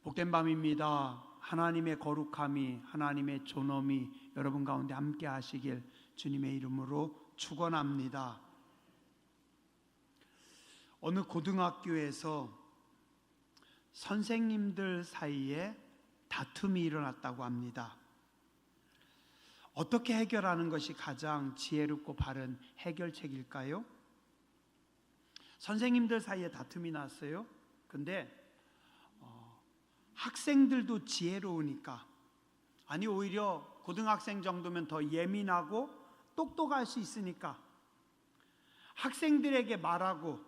복된 밤입니다. 하나님의 거룩함이, 하나님의 존엄이 여러분 가운데 함께 하시길 주님의 이름으로 축원합니다. 어느 고등학교에서 선생님들 사이에 다툼이 일어났다고 합니다. 어떻게 해결하는 것이 가장 지혜롭고 바른 해결책일까요? 선생님들 사이에 다툼이 났어요. 근데 학생들도 지혜로우니까, 아니 오히려 고등학생 정도면 더 예민하고 똑똑할 수 있으니까 학생들에게 말하고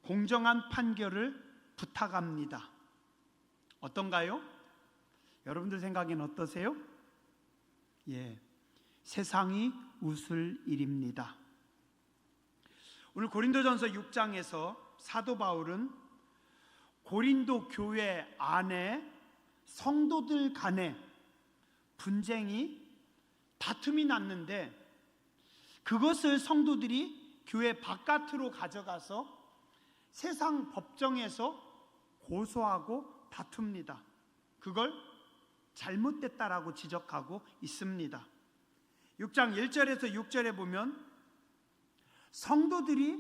공정한 판결을 부탁합니다. 어떤가요? 여러분들 생각엔 어떠세요? 세상이 웃을 일입니다. 오늘 고린도전서 6장에서 사도 바울은 고린도 교회 안에 성도들 간에 분쟁이, 다툼이 났는데 그것을 성도들이 교회 바깥으로 가져가서 세상 법정에서 고소하고 다툽니다. 그걸 잘못됐다라고 지적하고 있습니다. 6장 1절에서 6절에 보면 성도들이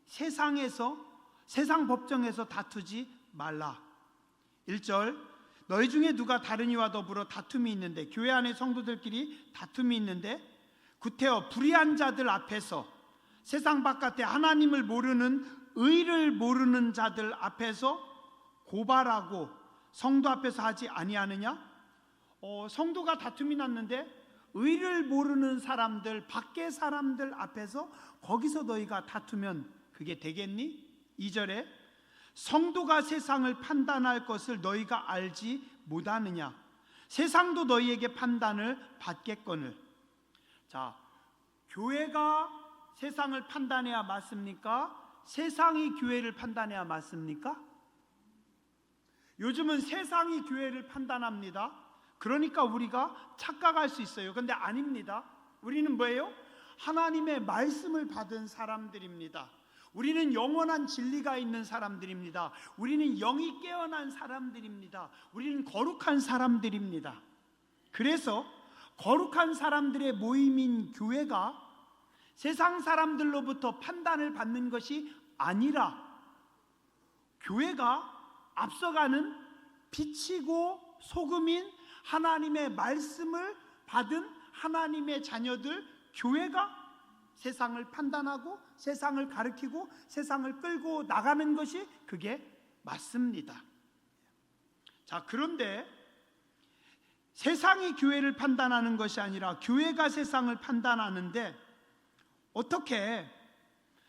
세상 법정에서 다투지 말라. 1절, 너희 중에 누가 다른 이와 더불어 다툼이 있는데, 교회 안에 성도들끼리 다툼이 있는데 구태여 불의한 자들 앞에서, 세상 바깥에 하나님을 모르는, 의를 모르는 자들 앞에서 고발하고 성도 앞에서 하지 아니하느냐? 성도가 다툼이 났는데 의를 모르는 사람들, 밖의 사람들 앞에서 거기서 너희가 다투면 그게 되겠니? 2절에 성도가 세상을 판단할 것을 너희가 알지 못하느냐? 세상도 너희에게 판단을 받겠거늘. 자, 교회가 세상을 판단해야 맞습니까? 세상이 교회를 판단해야 맞습니까? 요즘은 세상이 교회를 판단합니다. 그러니까 우리가 착각할 수 있어요. 그런데 아닙니다. 우리는 뭐예요? 하나님의 말씀을 받은 사람들입니다. 우리는 영원한 진리가 있는 사람들입니다. 우리는 영이 깨어난 사람들입니다. 우리는 거룩한 사람들입니다. 그래서 거룩한 사람들의 모임인 교회가 세상 사람들로부터 판단을 받는 것이 아니라 교회가 앞서가는 빛이고 소금인 하나님의 말씀을 받은 하나님의 자녀들, 교회가 세상을 판단하고 세상을 가르치고 세상을 끌고 나가는 것이 그게 맞습니다. 자, 그런데 세상이 교회를 판단하는 것이 아니라 교회가 세상을 판단하는데 어떻게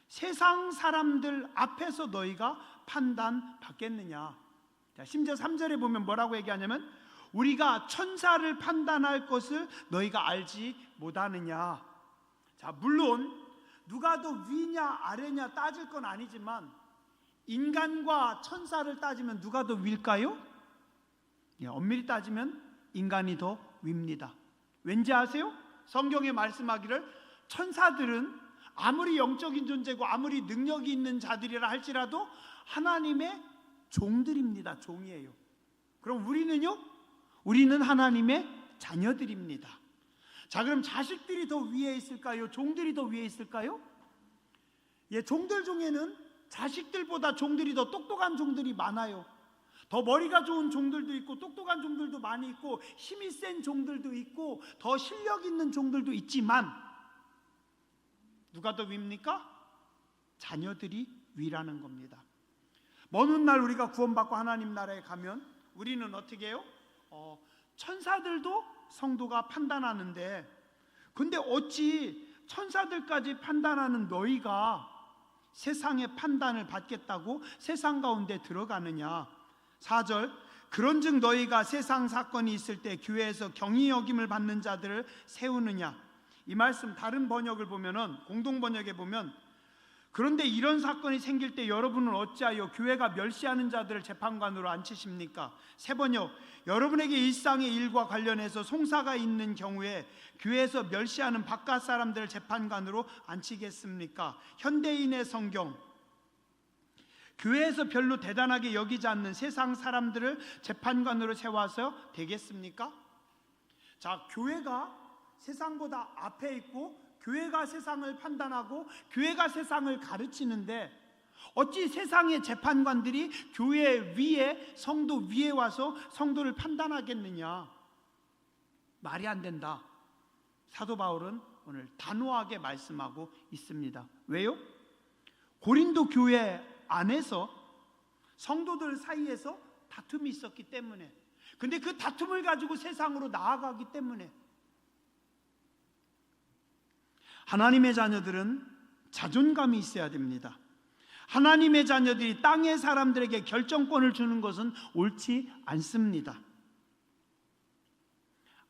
세상 사람들 앞에서 너희가 판단받겠느냐? 자, 심지어 3절에 보면 뭐라고 얘기하냐면 우리가 천사를 판단할 것을 너희가 알지 못하느냐? 자, 물론 누가 더 위냐 아래냐 따질 건 아니지만 인간과 천사를 따지면 누가 더 위일까요? 엄밀히 따지면 인간이 더 위입니다. 왠지 아세요? 성경에 말씀하기를 천사들은 아무리 영적인 존재고 아무리 능력이 있는 자들이라 할지라도 하나님의 종들입니다. 종이에요. 그럼 우리는요? 우리는 하나님의 자녀들입니다. 자, 그럼 자식들이 더 위에 있을까요? 종들이 더 위에 있을까요? 종들 중에는 자식들보다 종들이 더 똑똑한 종들이 많아요. 더 머리가 좋은 종들도 있고 똑똑한 종들도 많이 있고 힘이 센 종들도 있고 더 실력 있는 종들도 있지만 누가 더 위입니까? 자녀들이 위라는 겁니다. 먼 훗날 우리가 구원받고 하나님 나라에 가면 우리는 어떻게 해요? 천사들도 성도가 판단하는데, 근데 어찌 천사들까지 판단하는 너희가 세상의 판단을 받겠다고 세상 가운데 들어가느냐? 4절, 그런즉 너희가 세상 사건이 있을 때 교회에서 경히 여김을 받는 자들을 세우느냐? 이 말씀 다른 번역을 보면은, 공동 번역에 보면, 그런데 이런 사건이 생길 때 여러분은 어찌하여 교회가 멸시하는 자들을 재판관으로 앉히십니까? 새 번역, 여러분에게 일상의 일과 관련해서 송사가 있는 경우에 교회에서 멸시하는 바깥 사람들을 재판관으로 앉히겠습니까? 현대인의 성경, 교회에서 별로 대단하게 여기지 않는 세상 사람들을 재판관으로 세워서 되겠습니까? 자, 교회가 세상보다 앞에 있고 교회가 세상을 판단하고 교회가 세상을 가르치는데 어찌 세상의 재판관들이 교회 위에, 성도 위에 와서 성도를 판단하겠느냐? 말이 안 된다. 사도 바울은 오늘 단호하게 말씀하고 있습니다. 왜요? 고린도 교회 안에서 성도들 사이에서 다툼이 있었기 때문에, 근데 그 다툼을 가지고 세상으로 나아가기 때문에 하나님의 자녀들은 자존감이 있어야 됩니다. 하나님의 자녀들이 땅의 사람들에게 결정권을 주는 것은 옳지 않습니다.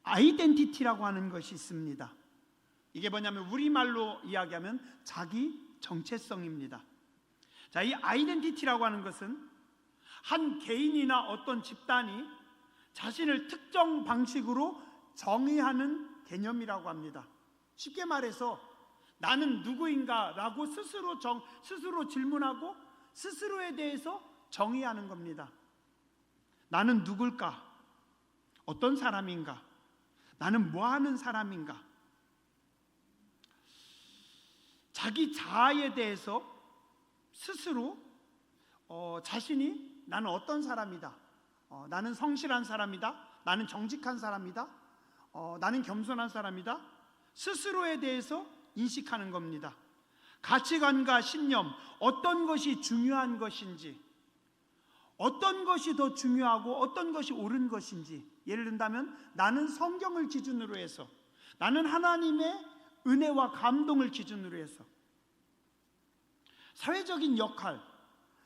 아이덴티티라고 하는 것이 있습니다. 이게 뭐냐면 우리말로 이야기하면 자기 정체성입니다. 자, 이 아이덴티티라고 하는 것은 한 개인이나 어떤 집단이 자신을 특정 방식으로 정의하는 개념이라고 합니다. 쉽게 말해서 나는 누구인가 라고 스스로 질문하고 스스로에 대해서 정의하는 겁니다. 나는 누굴까? 어떤 사람인가? 나는 뭐 하는 사람인가? 자기 자아에 대해서 스스로 자신이 나는 어떤 사람이다, 나는 성실한 사람이다, 나는 정직한 사람이다, 나는 겸손한 사람이다, 스스로에 대해서 인식하는 겁니다. 가치관과 신념, 어떤 것이 중요한 것인지, 어떤 것이 더 중요하고 어떤 것이 옳은 것인지, 예를 든다면 나는 성경을 기준으로 해서, 나는 하나님의 은혜와 감동을 기준으로 해서, 사회적인 역할,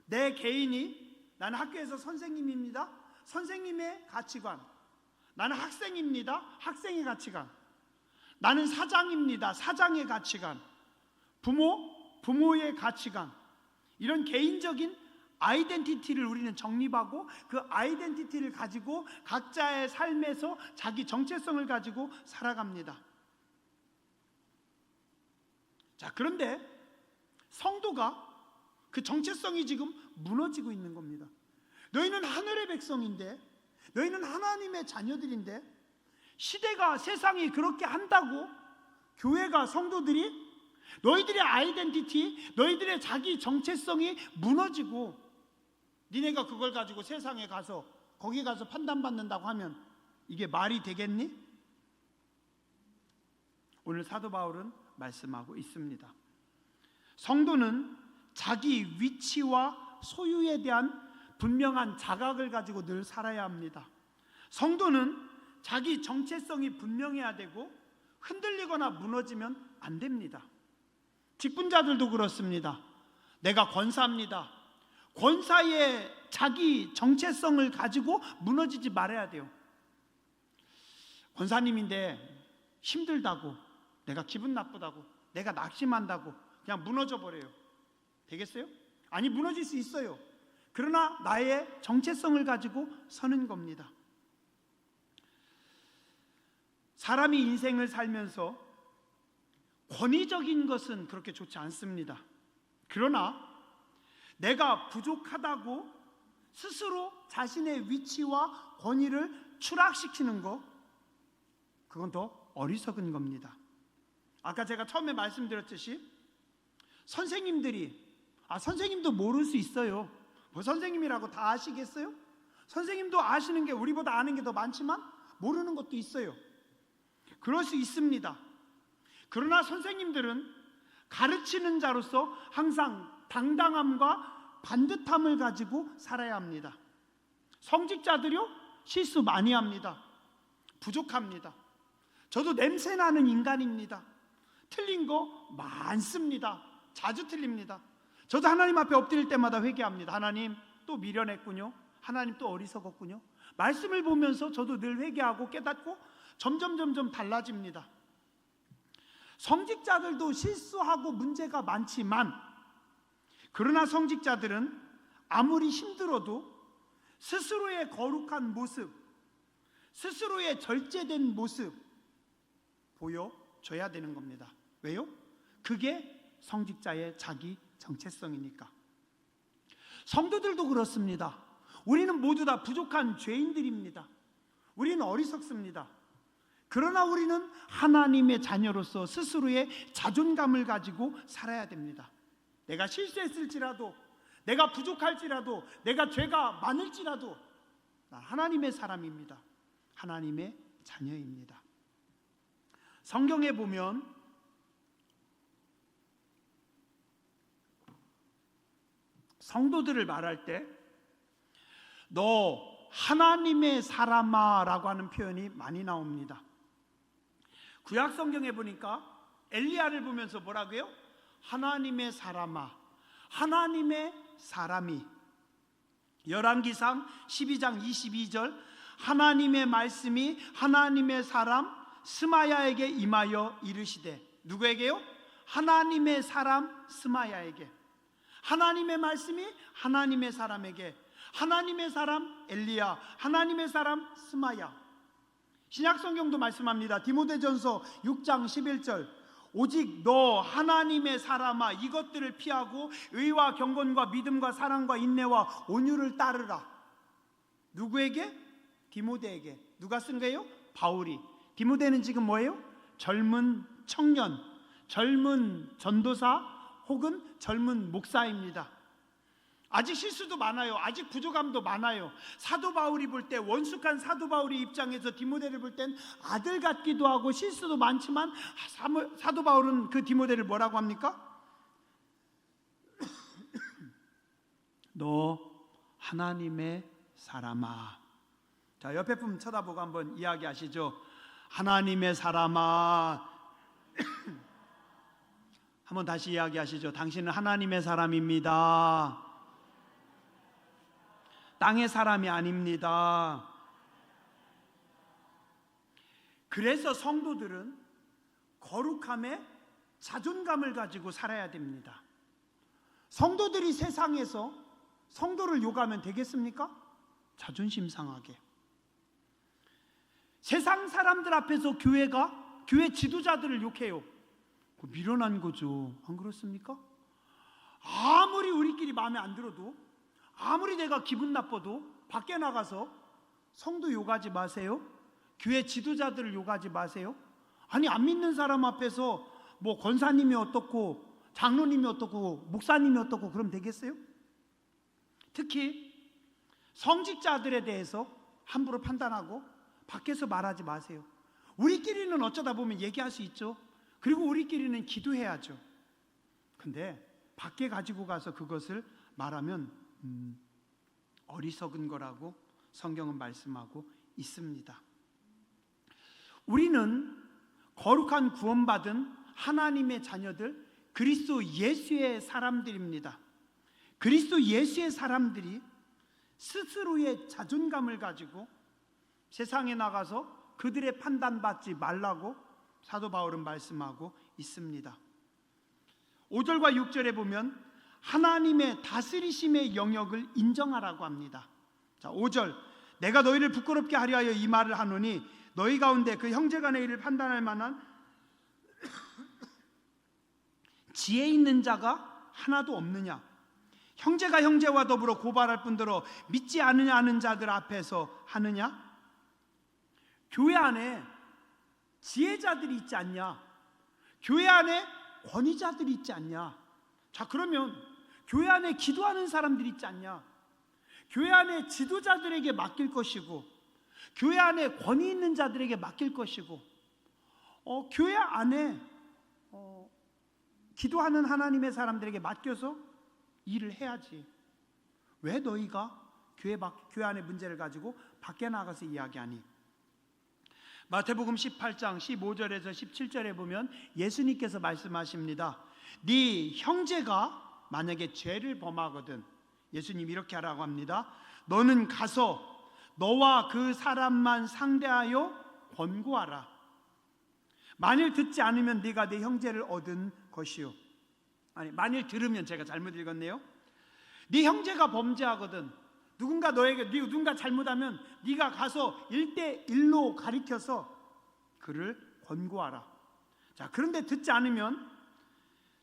내 개인이 나는 학교에서 선생님입니다, 선생님의 가치관, 나는 학생입니다, 학생의 가치관, 나는 사장입니다, 사장의 가치관, 부모의 가치관, 이런 개인적인 아이덴티티를 우리는 정립하고 그 아이덴티티를 가지고 각자의 삶에서 자기 정체성을 가지고 살아갑니다. 자, 그런데 성도가 그 정체성이 지금 무너지고 있는 겁니다. 너희는 하늘의 백성인데, 너희는 하나님의 자녀들인데, 시대가, 세상이 그렇게 한다고 교회가, 성도들이 너희들의 아이덴티티, 너희들의 자기 정체성이 무너지고 니네가 그걸 가지고 세상에 가서 거기 가서 판단받는다고 하면 이게 말이 되겠니? 오늘 사도 바울은 말씀하고 있습니다. 성도는 자기 위치와 소유에 대한 분명한 자각을 가지고 늘 살아야 합니다. 성도는 자기 정체성이 분명해야 되고 흔들리거나 무너지면 안 됩니다. 직분자들도 그렇습니다. 내가 권사입니다. 권사의 자기 정체성을 가지고 무너지지 말아야 돼요. 권사님인데 힘들다고, 내가 기분 나쁘다고, 내가 낙심한다고 그냥 무너져 버려요. 되겠어요? 아니, 무너질 수 있어요. 그러나 나의 정체성을 가지고 서는 겁니다. 사람이 인생을 살면서 권위적인 것은 그렇게 좋지 않습니다. 그러나 내가 부족하다고 스스로 자신의 위치와 권위를 추락시키는 것, 그건 더 어리석은 겁니다. 아까 제가 처음에 말씀드렸듯이 선생님도 모를 수 있어요. 뭐 선생님이라고 다 아시겠어요? 선생님도 아시는 게 우리보다 아는 게 더 많지만 모르는 것도 있어요. 그럴 수 있습니다. 그러나 선생님들은 가르치는 자로서 항상 당당함과 반듯함을 가지고 살아야 합니다. 성직자들이요, 실수 많이 합니다. 부족합니다. 저도 냄새나는 인간입니다. 틀린 거 많습니다. 자주 틀립니다. 저도 하나님 앞에 엎드릴 때마다 회개합니다. 하나님, 또 미련했군요. 하나님, 또 어리석었군요. 말씀을 보면서 저도 늘 회개하고 깨닫고 점점 달라집니다. 성직자들도 실수하고 문제가 많지만, 그러나 성직자들은 아무리 힘들어도 스스로의 거룩한 모습, 스스로의 절제된 모습 보여줘야 되는 겁니다. 왜요? 그게 성직자의 자기 정체성이니까. 성도들도 그렇습니다. 우리는 모두 다 부족한 죄인들입니다. 우리는 어리석습니다. 그러나 우리는 하나님의 자녀로서 스스로의 자존감을 가지고 살아야 됩니다. 내가 실수했을지라도, 내가 부족할지라도, 내가 죄가 많을지라도 난 하나님의 사람입니다. 하나님의 자녀입니다. 성경에 보면 성도들을 말할 때 너 하나님의 사람아 라고 하는 표현이 많이 나옵니다. 구약 성경에 보니까 엘리야를 보면서 뭐라고요? 하나님의 사람아, 하나님의 사람이. 열왕기상 12장 22절 하나님의 말씀이 하나님의 사람 스마야에게 임하여 이르시되, 누구에게요? 하나님의 사람 스마야에게. 하나님의 말씀이 하나님의 사람에게, 하나님의 사람 엘리야, 하나님의 사람 스마야. 신약성경도 말씀합니다. 디모데전서 6장 11절 오직 너 하나님의 사람아 이것들을 피하고 의와 경건과 믿음과 사랑과 인내와 온유를 따르라. 누구에게? 디모데에게. 누가 쓴 거예요? 바울이. 디모데는 지금 뭐예요? 젊은 청년, 젊은 전도사 혹은 젊은 목사입니다. 아직 실수도 많아요. 아직 부족함도 많아요. 사도 바울이 볼 때, 원숙한 사도 바울의 입장에서 디모데를 볼 땐 아들 같기도 하고 실수도 많지만 사도 바울은 그 디모데를 뭐라고 합니까? 너 하나님의 사람아. 자, 옆에 분 쳐다보고 한번 이야기하시죠. 하나님의 사람아. 한번 다시 이야기하시죠. 당신은 하나님의 사람입니다. 땅의 사람이 아닙니다. 그래서 성도들은 거룩함에 자존감을 가지고 살아야 됩니다. 성도들이 세상에서 성도를 욕하면 되겠습니까? 자존심 상하게. 세상 사람들 앞에서 교회 지도자들을 욕해요. 미련한 거죠. 안 그렇습니까? 아무리 우리끼리 마음에 안 들어도, 아무리 내가 기분 나빠도 밖에 나가서 성도 욕하지 마세요. 교회 지도자들을 욕하지 마세요. 아니, 안 믿는 사람 앞에서 뭐 권사님이 어떻고 장로님이 어떻고 목사님이 어떻고 그러면 되겠어요? 특히 성직자들에 대해서 함부로 판단하고 밖에서 말하지 마세요. 우리끼리는 어쩌다 보면 얘기할 수 있죠. 그리고 우리끼리는 기도해야죠. 근데 밖에 가지고 가서 그것을 말하면 어리석은 거라고 성경은 말씀하고 있습니다. 우리는 거룩한 구원받은 하나님의 자녀들, 그리스도 예수의 사람들입니다. 그리스도 예수의 사람들이 스스로의 자존감을 가지고 세상에 나가서 그들의 판단받지 말라고 사도 바울은 말씀하고 있습니다. 5절과 6절에 보면 하나님의 다스리심의 영역을 인정하라고 합니다. 자, 5절 내가 너희를 부끄럽게 하려 하여 이 말을 하노니 너희 가운데 그 형제간의 일을 판단할 만한 지혜 있는 자가 하나도 없느냐? 형제가 형제와 더불어 고발할 뿐더러 믿지 않느냐 하는 자들 앞에서 하느냐? 교회 안에 지혜자들이 있지 않냐? 교회 안에 권위자들이 있지 않냐? 자, 그러면 교회 안에 기도하는 사람들이 있지 않냐? 교회 안에 지도자들에게 맡길 것이고, 교회 안에 권위 있는 자들에게 맡길 것이고, 교회 안에 기도하는 하나님의 사람들에게 맡겨서 일을 해야지. 왜 너희가 교회 안의 문제를 가지고 밖에 나가서 이야기하니? 마태복음 18장 15절에서 17절에 보면 예수님께서 말씀하십니다. 네 형제가 만약에 죄를 범하거든, 예수님 이렇게 하라고 합니다. 너는 가서 너와 그 사람만 상대하여 권고하라. 만일 듣지 않으면 네가 네 형제를 얻은 것이요. 아니, 만일 들으면, 제가 잘못 읽었네요. 네 형제가 범죄하거든, 누군가 너에게 누군가 잘못하면 네가 가서 1대1로 가리켜서 그를 권고하라. 자, 그런데 듣지 않으면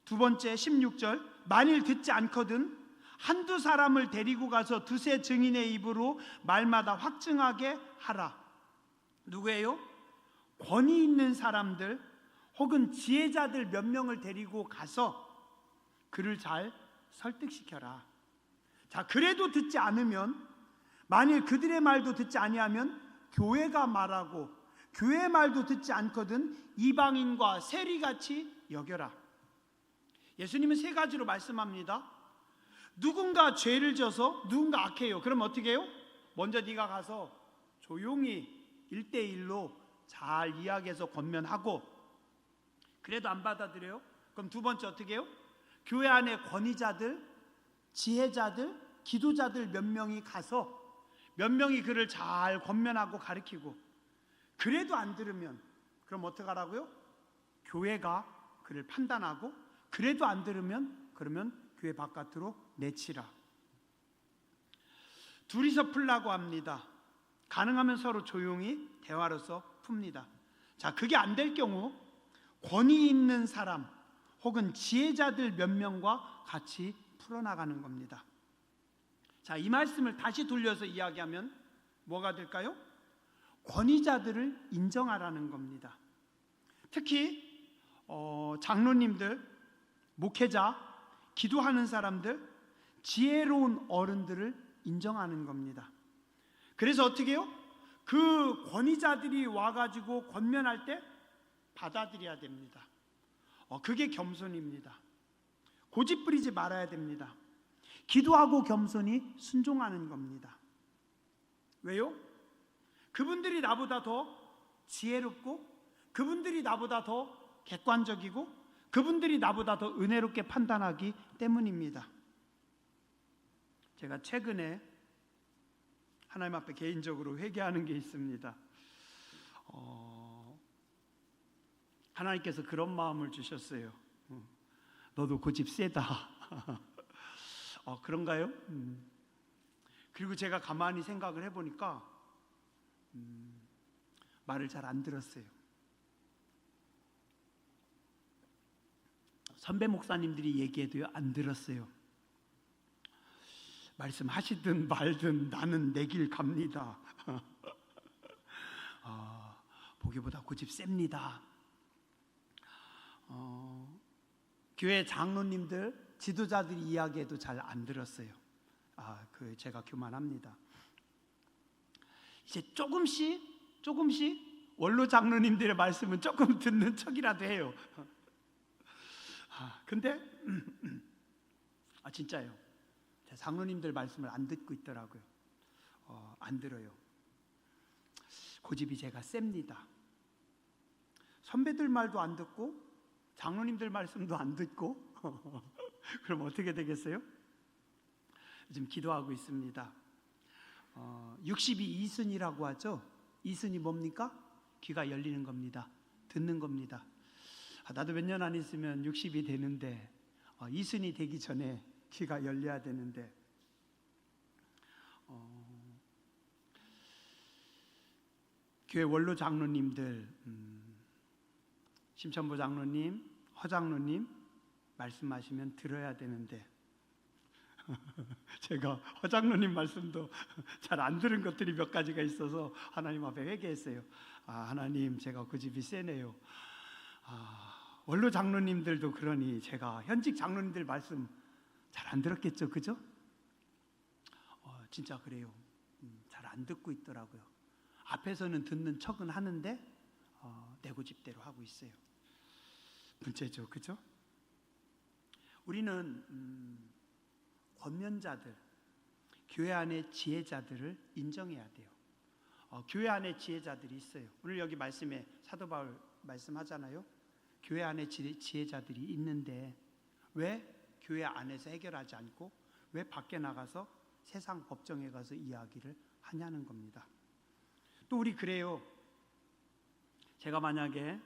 두 번째 16절 만일 듣지 않거든 한두 사람을 데리고 가서 두세 증인의 입으로 말마다 확증하게 하라. 누구예요? 권위 있는 사람들 혹은 지혜자들 몇 명을 데리고 가서 그를 잘 설득시켜라. 자, 그래도 듣지 않으면, 만일 그들의 말도 듣지 아니하면 교회가 말하고 교회 말도 듣지 않거든 이방인과 세리같이 여겨라. 예수님은 세 가지로 말씀합니다. 누군가 죄를 져서 누군가 악해요. 그럼 어떻게 해요? 먼저 네가 가서 조용히 1대1로 잘 이야기해서 권면하고, 그래도 안 받아들여요? 그럼 두 번째 어떻게 해요? 교회 안에 권위자들, 지혜자들, 기도자들 몇 명이 가서 몇 명이 그를 잘 권면하고 가르치고, 그래도 안 들으면 그럼 어떡하라고요? 교회가 그를 판단하고, 그래도 안 들으면 그러면 교회 바깥으로 내치라. 둘이서 풀라고 합니다. 가능하면 서로 조용히 대화로서 풉니다. 자, 그게 안 될 경우 권위 있는 사람 혹은 지혜자들 몇 명과 같이 풀어나가는 겁니다. 자, 이 말씀을 다시 돌려서 이야기하면 뭐가 될까요? 권위자들을 인정하라는 겁니다. 특히 장로님들, 목회자, 기도하는 사람들, 지혜로운 어른들을 인정하는 겁니다. 그래서 어떻게 해요? 그 권위자들이 와가지고 권면할 때 받아들여야 됩니다. 그게 겸손입니다. 고집 부리지 말아야 됩니다. 기도하고 겸손히 순종하는 겁니다. 왜요? 그분들이 나보다 더 지혜롭고, 그분들이 나보다 더 객관적이고, 그분들이 나보다 더 은혜롭게 판단하기 때문입니다. 제가 최근에 하나님 앞에 개인적으로 회개하는 게 있습니다. 하나님께서 그런 마음을 주셨어요. 너도 고집 세다. 그런가요? 그리고 제가 가만히 생각을 해보니까 말을 잘 안 들었어요. 선배 목사님들이 얘기해도요, 안 들었어요. 말씀하시든 말든 나는 내 길 갑니다. 보기보다 고집 셉니다. 교회 장로님들, 지도자들이 이야기해도 잘 안 들었어요. 제가 교만합니다. 이제 조금씩 원로 장로님들의 말씀은 조금 듣는 척이라도 해요. 근데 진짜요. 장로님들 말씀을 안 듣고 있더라고요. 안 들어요. 고집이 제가 셉니다. 선배들 말도 안 듣고 장로님들 말씀도 안 듣고 그럼 어떻게 되겠어요? 지금 기도하고 있습니다. 60이 이순이라고 하죠. 이순이 뭡니까? 귀가 열리는 겁니다. 듣는 겁니다. 나도 몇 년 안 있으면 60이 되는데 이순이 되기 전에 귀가 열려야 되는데, 교회 원로 장로님들, 심천보 장로님, 허 장로님 말씀하시면 들어야 되는데 제가 허 장로님 말씀도 잘 안 들은 것들이 몇 가지가 있어서 하나님 앞에 회개했어요. 하나님, 제가 고집이 세네요. 원로 장로님들도 그러니 제가 현직 장로님들 말씀 잘 안 들었겠죠, 그죠? 진짜 그래요. 잘 안 듣고 있더라고요. 앞에서는 듣는 척은 하는데 내 고집대로 하고 있어요. 문제죠, 그죠? 우리는 권면자들, 교회 안의 지혜자들을 인정해야 돼요. 교회 안에 지혜자들이 있어요. 오늘 여기 말씀에 사도 바울 말씀하잖아요. 교회 안에 지혜자들이 있는데 왜 교회 안에서 해결하지 않고 왜 밖에 나가서 세상 법정에 가서 이야기를 하냐는 겁니다. 또 우리 그래요. 제가 만약에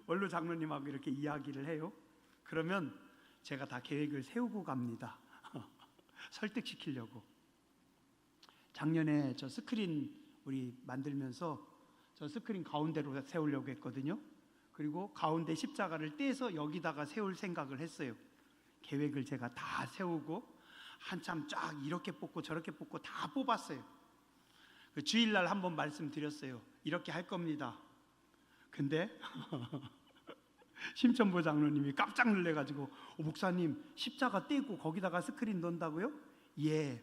원로 장로님하고 이렇게 이야기를 해요. 그러면 제가 다 계획을 세우고 갑니다. 설득시키려고. 작년에 저 스크린 우리 만들면서 저 스크린 가운데로 세우려고 했거든요. 그리고 가운데 십자가를 떼서 여기다가 세울 생각을 했어요. 계획을 제가 다 세우고 한참 쫙 이렇게 뽑고 저렇게 뽑고 다 뽑았어요. 그 주일날 한번 말씀드렸어요. 이렇게 할 겁니다. 근데 심천보 장로님이 깜짝 놀래가지고 목사님 십자가 떼고 거기다가 스크린 넣는다고요? 예.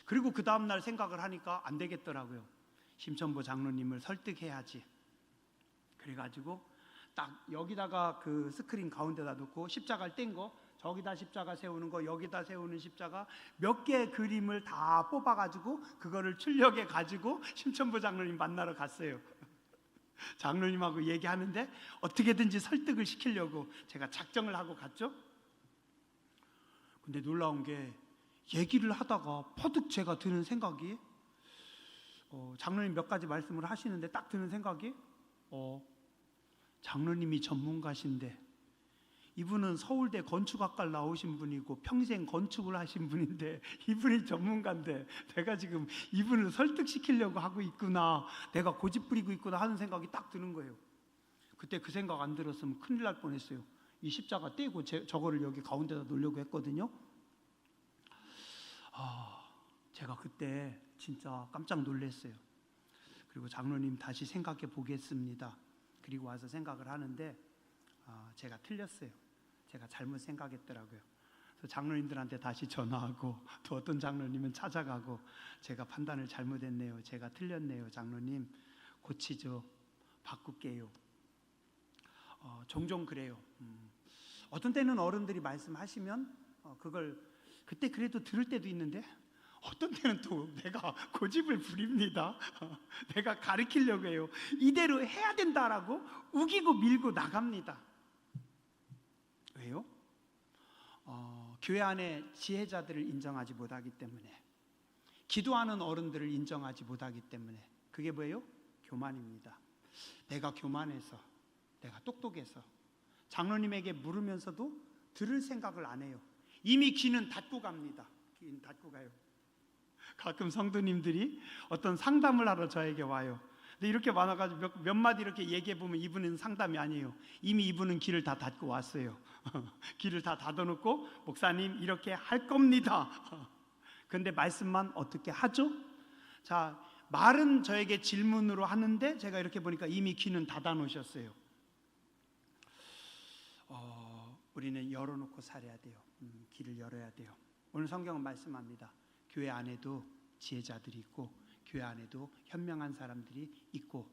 그리고 그 다음날 생각을 하니까 안 되겠더라고요. 심천보 장로님을 설득해야지. 그래가지고 딱 여기다가 그 스크린 가운데다 놓고 십자가를 뗀 거, 저기다 십자가 세우는 거, 여기다 세우는 십자가 몇 개의 그림을 다 뽑아가지고 그거를 출력해 가지고 심천보 장로님 만나러 갔어요. 장로님하고 얘기하는데 어떻게든지 설득을 시키려고 제가 작정을 하고 갔죠. 근데 놀라운 게 얘기를 하다가 퍼뜩 제가 드는 생각이 장로님 몇 가지 말씀을 하시는데 딱 드는 생각이 장로님이 전문가신데 이분은 서울대 건축학과를 나오신 분이고 평생 건축을 하신 분인데 이분이 전문가인데 내가 지금 이분을 설득시키려고 하고 있구나, 내가 고집 부리고 있구나 하는 생각이 딱 드는 거예요. 그때 그 생각 안 들었으면 큰일 날 뻔했어요. 이 십자가 떼고 저거를 여기 가운데다 놓으려고 했거든요. 제가 그때 진짜 깜짝 놀랐어요. 그리고 장로님 다시 생각해 보겠습니다. 그리고 와서 생각을 하는데 제가 틀렸어요. 제가 잘못 생각했더라고요. 그래서 장로님들한테 다시 전화하고 또 어떤 장로님은 찾아가고 제가 판단을 잘못했네요. 제가 틀렸네요. 장로님 고치죠. 바꿀게요. 종종 그래요. 어떤 때는 어른들이 말씀하시면 그걸 그때 그래도 들을 때도 있는데 어떤 때는 또 내가 고집을 부립니다. 내가 가르치려고 해요. 이대로 해야 된다라고 우기고 밀고 나갑니다. 왜요? 교회 안에 지혜자들을 인정하지 못하기 때문에, 기도하는 어른들을 인정하지 못하기 때문에. 그게 뭐예요? 교만입니다. 내가 교만해서, 내가 똑똑해서 장로님에게 물으면서도 들을 생각을 안 해요. 이미 귀는 닫고 갑니다. 귀는 닫고 가요. 가끔 성도님들이 어떤 상담을 하러 저에게 와요. 근데 이렇게 많아가지고 몇 마디 이렇게 얘기해 보면 이분은 상담이 아니에요. 이미 이분은 귀를 다 닫고 왔어요. 귀를 다 닫아놓고 목사님 이렇게 할 겁니다. 근데 말씀만 어떻게 하죠? 자, 말은 저에게 질문으로 하는데 제가 이렇게 보니까 이미 귀는 닫아 놓으셨어요. 우리는 열어놓고 살아야 돼요. 귀를 열어야 돼요. 오늘 성경은 말씀합니다. 교회 안에도 지혜자들이 있고 교회 안에도 현명한 사람들이 있고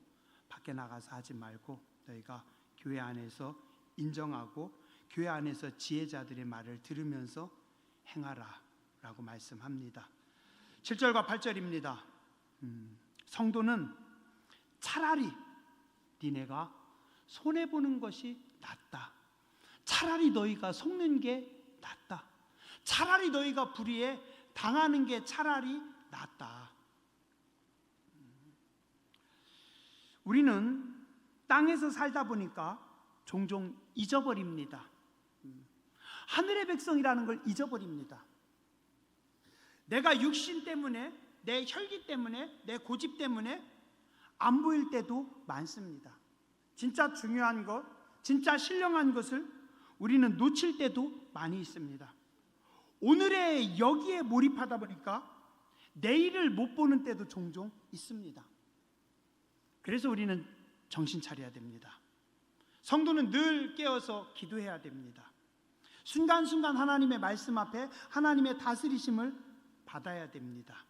밖에 나가서 하지 말고 너희가 교회 안에서 인정하고 교회 안에서 지혜자들의 말을 들으면서 행하라 라고 말씀합니다. 7절과 8절입니다. 성도는 차라리 니네가 손해보는 것이 낫다. 차라리 너희가 속는 게 낫다. 차라리 너희가 불의에 당하는 게 차라리 낫다. 우리는 땅에서 살다 보니까 종종 잊어버립니다. 하늘의 백성이라는 걸 잊어버립니다. 내가 육신 때문에, 내 혈기 때문에, 내 고집 때문에 안 보일 때도 많습니다. 진짜 중요한 것, 진짜 신령한 것을 우리는 놓칠 때도 많이 있습니다. 오늘의 여기에 몰입하다 보니까 내일을 못 보는 때도 종종 있습니다. 그래서 우리는 정신 차려야 됩니다. 성도는 늘 깨어서 기도해야 됩니다. 순간순간 하나님의 말씀 앞에 하나님의 다스리심을 받아야 됩니다.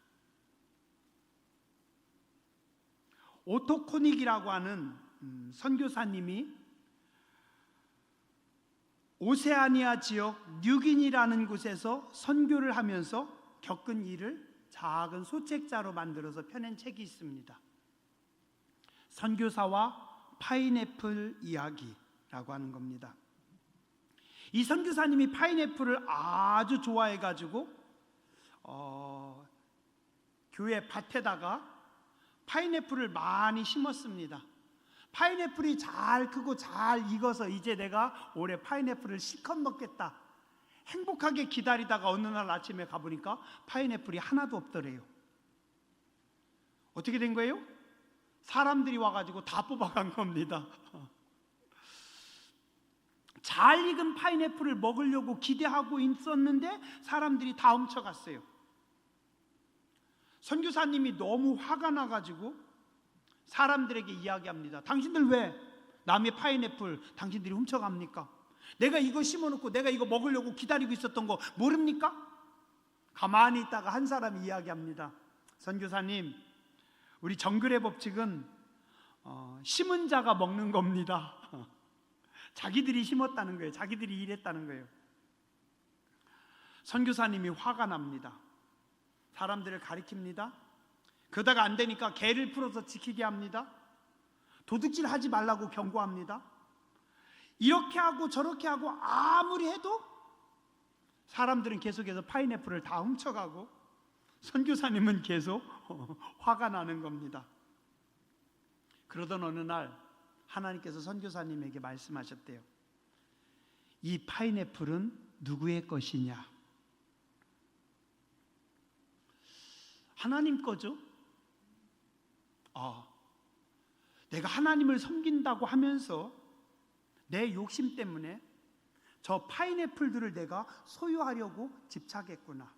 오토 코닉이라고 하는 선교사님이 오세아니아 지역 뉴기니라는 곳에서 선교를 하면서 겪은 일을 작은 소책자로 만들어서 펴낸 책이 있습니다. 선교사와 파인애플 이야기라고 하는 겁니다. 이 선교사님이 파인애플을 아주 좋아해가지고 교회 밭에다가 파인애플을 많이 심었습니다. 파인애플이 잘 크고 잘 익어서 이제 내가 올해 파인애플을 실컷 먹겠다 행복하게 기다리다가 어느 날 아침에 가보니까 파인애플이 하나도 없더래요. 어떻게 된 거예요? 사람들이 와가지고 다 뽑아간 겁니다. 잘 익은 파인애플을 먹으려고 기대하고 있었는데 사람들이 다 훔쳐갔어요. 선교사님이 너무 화가 나가지고 사람들에게 이야기합니다. 당신들 왜 남의 파인애플 당신들이 훔쳐갑니까? 내가 이거 심어놓고 내가 이거 먹으려고 기다리고 있었던 거 모릅니까? 가만히 있다가 한 사람이 이야기합니다. 선교사님, 우리 정글의 법칙은 심은 자가 먹는 겁니다. 자기들이 심었다는 거예요. 자기들이 일했다는 거예요. 선교사님이 화가 납니다. 사람들을 가리킵니다. 그러다가 안 되니까 개를 풀어서 지키게 합니다. 도둑질 하지 말라고 경고합니다. 이렇게 하고 저렇게 하고 아무리 해도 사람들은 계속해서 파인애플을 다 훔쳐가고 선교사님은 계속 화가 나는 겁니다. 그러던 어느 날 하나님께서 선교사님에게 말씀하셨대요. 이 파인애플은 누구의 것이냐? 하나님 거죠. 내가 하나님을 섬긴다고 하면서 내 욕심 때문에 저 파인애플들을 내가 소유하려고 집착했구나.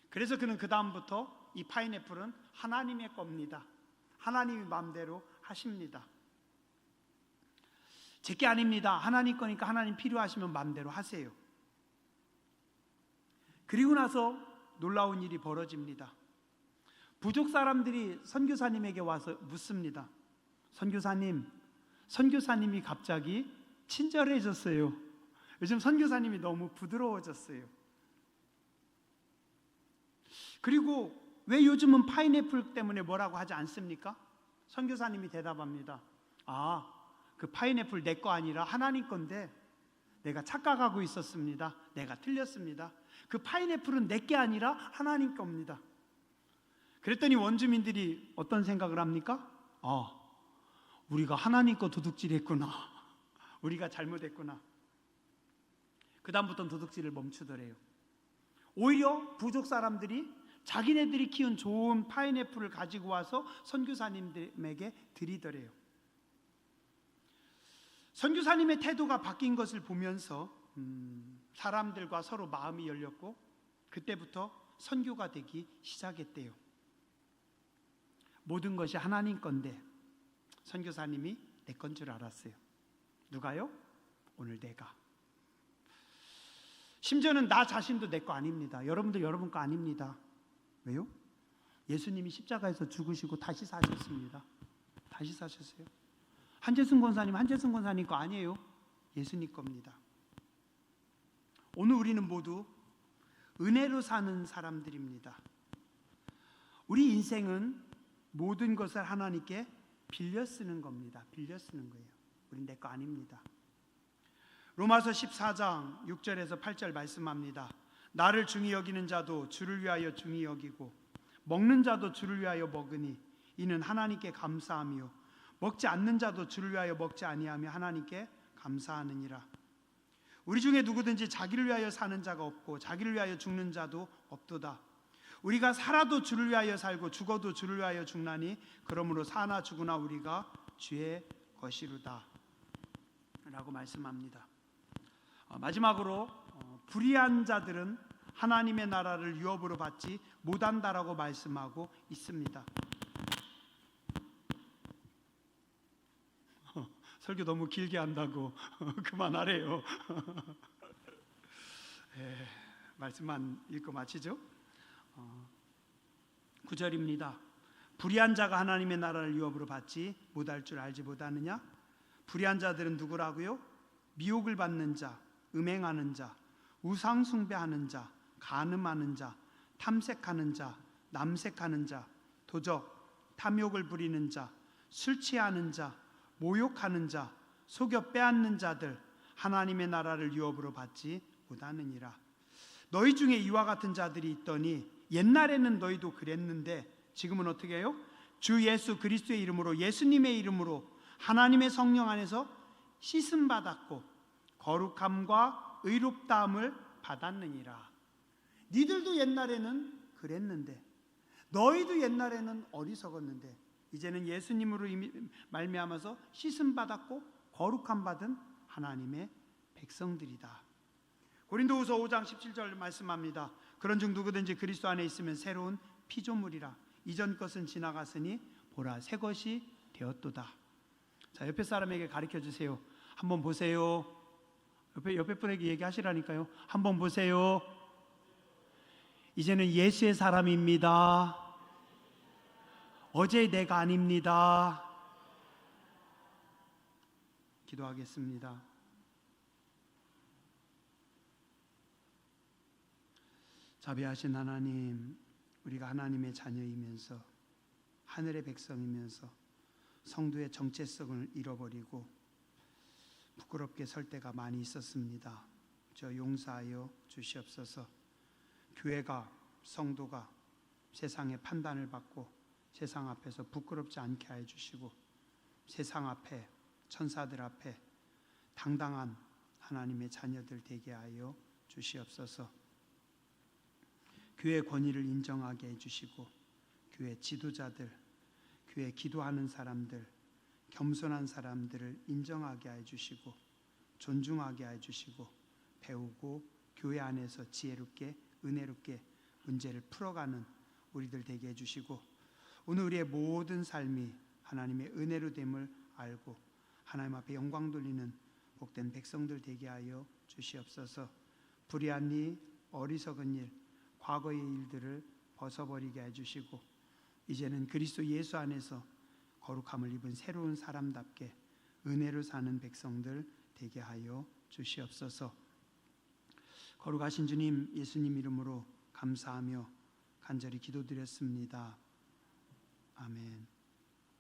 그래서 그는 그 다음부터 이 파인애플은 하나님의 겁니다. 하나님이 마음대로 하십니다. 제게 아닙니다. 하나님 거니까 하나님 필요하시면 마음대로 하세요. 그리고 나서 놀라운 일이 벌어집니다. 부족 사람들이 선교사님에게 와서 묻습니다. 선교사님이 갑자기 친절해졌어요. 요즘 선교사님이 너무 부드러워졌어요. 그리고 왜 요즘은 파인애플 때문에 뭐라고 하지 않습니까? 선교사님이 대답합니다. 그 파인애플 내 거 아니라 하나님 건데 내가 착각하고 있었습니다. 내가 틀렸습니다. 그 파인애플은 내 게 아니라 하나님 겁니다. 그랬더니 원주민들이 어떤 생각을 합니까? 우리가 하나님 거 도둑질했구나. 우리가 잘못했구나. 그 다음부터는 도둑질을 멈추더래요. 오히려 부족 사람들이 자기네들이 키운 좋은 파인애플을 가지고 와서 선교사님에게 드리더래요. 선교사님의 태도가 바뀐 것을 보면서 사람들과 서로 마음이 열렸고 그때부터 선교가 되기 시작했대요. 모든 것이 하나님 건데 선교사님이 내 건 줄 알았어요. 누가요? 오늘 내가. 심지어는 나 자신도 내 거 아닙니다. 여러분도 여러분 거 아닙니다. 왜요? 예수님이 십자가에서 죽으시고 다시 사셨습니다. 다시 사셨어요. 한재승 권사님 거 아니에요. 예수님 겁니다. 오늘 우리는 모두 은혜로 사는 사람들입니다. 우리 인생은 모든 것을 하나님께 빌려 쓰는 겁니다. 빌려 쓰는 거예요. 우린 내 거 아닙니다. 로마서 14장 6절에서 8절 말씀합니다. 나를 중히 여기는 자도 주를 위하여 중히 여기고 먹는 자도 주를 위하여 먹으니 이는 하나님께 감사하며 먹지 않는 자도 주를 위하여 먹지 아니하며 하나님께 감사하느니라. 우리 중에 누구든지 자기를 위하여 사는 자가 없고 자기를 위하여 죽는 자도 없도다. 우리가 살아도 주를 위하여 살고 죽어도 주를 위하여 죽나니 그러므로 사나 죽으나 우리가 주의 것이로다 라고 말씀합니다. 마지막으로 불의한 자들은 하나님의 나라를 유업으로 받지 못한다라고 말씀하고 있습니다. 설교 너무 길게 한다고 그만하래요. 말씀만 읽고 마치죠. 9절입니다. 불의한 자가 하나님의 나라를 유업으로 받지 못할 줄 알지 못하느냐? 불의한 자들은 누구라고요? 미혹을 받는 자, 음행하는 자, 우상 숭배하는 자, 간음하는 자, 탐색하는 자, 남색하는 자, 도적, 탐욕을 부리는 자, 술 취하는 자, 모욕하는 자, 속여 빼앗는 자들 하나님의 나라를 유업으로 받지 못하느니라. 너희 중에 이와 같은 자들이 있더니 옛날에는 너희도 그랬는데 지금은 어떻게 해요? 주 예수 그리스도의 이름으로 예수님의 이름으로 하나님의 성령 안에서 씻음 받았고 거룩함과 의롭다함을 받았느니라. 니들도 옛날에는 그랬는데 너희도 옛날에는 어리석었는데 이제는 예수님으로 말미암아서 씻음 받았고 거룩함 받은 하나님의 백성들이다. 고린도후서 5장 17절 말씀합니다. 그런즉 누구든지 그리스도 안에 있으면 새로운 피조물이라. 이전 것은 지나갔으니 보라 새 것이 되었도다. 자, 옆에 사람에게 가르쳐 주세요. 한번 보세요. 옆에 분에게 얘기하시라니까요. 한번 보세요. 이제는 예수의 사람입니다. 어제 내가 아닙니다. 기도하겠습니다. 자비하신 하나님, 우리가 하나님의 자녀이면서 하늘의 백성이면서 성도의 정체성을 잃어버리고 부끄럽게 설 때가 많이 있었습니다. 저 용서하여 주시옵소서. 교회가, 성도가 세상의 판단을 받고 세상 앞에서 부끄럽지 않게 하여 주시고 세상 앞에, 천사들 앞에 당당한 하나님의 자녀들 되게 하여 주시옵소서. 교회 권위를 인정하게 해주시고 교회 지도자들, 교회 기도하는 사람들, 겸손한 사람들을 인정하게 해주시고 존중하게 해주시고 배우고 교회 안에서 지혜롭게 은혜롭게 문제를 풀어가는 우리들 되게 해주시고 오늘 우리의 모든 삶이 하나님의 은혜로 됨을 알고 하나님 앞에 영광 돌리는 복된 백성들 되게 하여 주시옵소서. 불의한 일, 어리석은 일, 과거의 일들을 벗어버리게 해주시고 이제는 그리스도 예수 안에서 거룩함을 입은 새로운 사람답게 은혜로 사는 백성들 되게 하여 주시옵소서. 거룩하신 주님, 예수님 이름으로 감사하며 간절히 기도드렸습니다. 아멘.